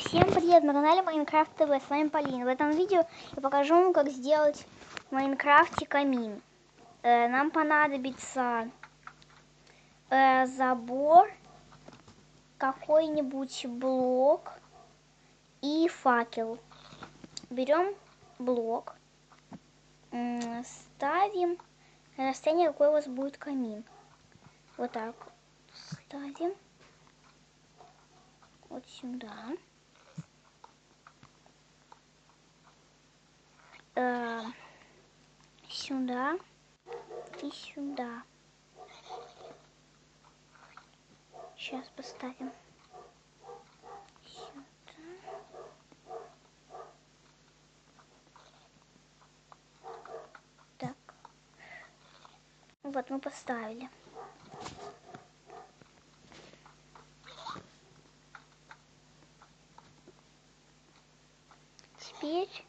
Всем привет, на канале Майнкрафт ТВ, с вами Полина. В этом видео я покажу вам, как сделать в Майнкрафте камин. Нам понадобится забор, какой-нибудь блок и факел. Берем блок, ставим на расстояние, какой у вас будет камин. Вот так ставим вот сюда. Сюда и сюда. Сейчас поставим сюда. Так. Вот мы поставили. Теперь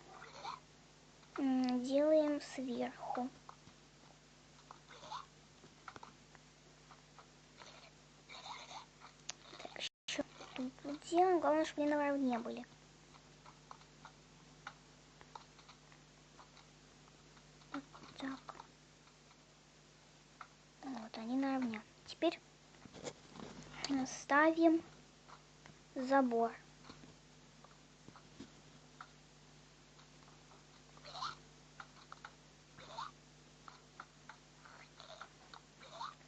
делаем сверху. Так, еще тут делаем. Главное, чтобы они наравне были. Вот так. Вот они наравне. Теперь ставим забор.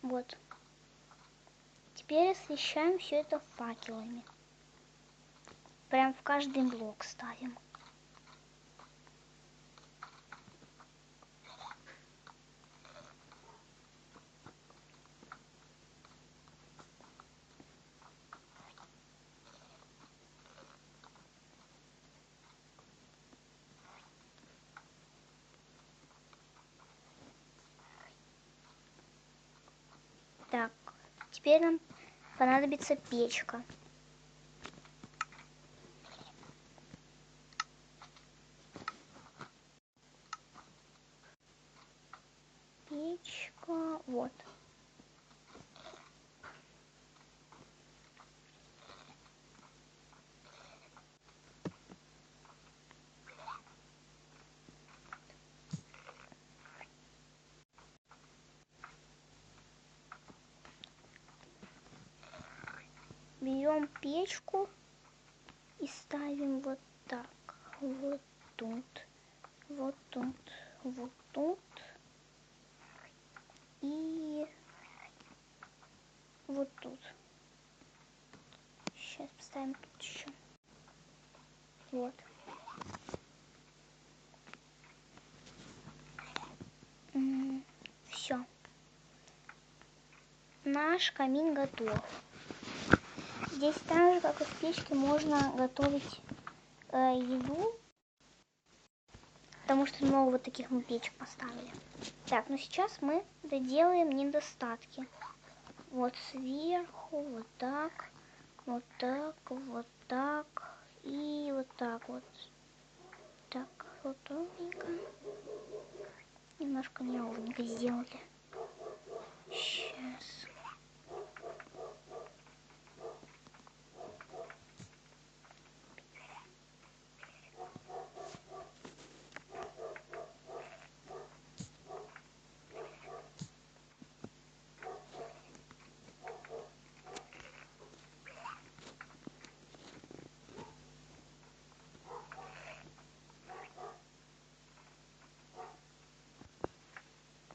Вот. Теперь освещаем все это факелами. Прям в каждый блок ставим. Так, теперь нам понадобится печка. Печка, вот. Берем печку и ставим вот так. Вот тут. Вот тут. Вот тут. И вот тут. Сейчас поставим тут еще. Вот. Все. Наш камин готов. Здесь так же, как и в печке, можно готовить еду. Потому что много вот таких мы печек поставили. Так, ну сейчас мы доделаем недостатки. Вот сверху, вот так, вот так, вот так и вот так вот. Так, вот ровненько. Немножко неровненько сделали. Сейчас.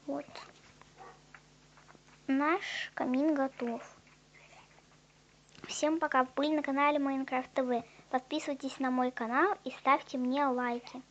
Вот. Наш камин готов. Всем пока. Были на канале Майнкрафт ТВ. Подписывайтесь на мой канал и ставьте мне лайки.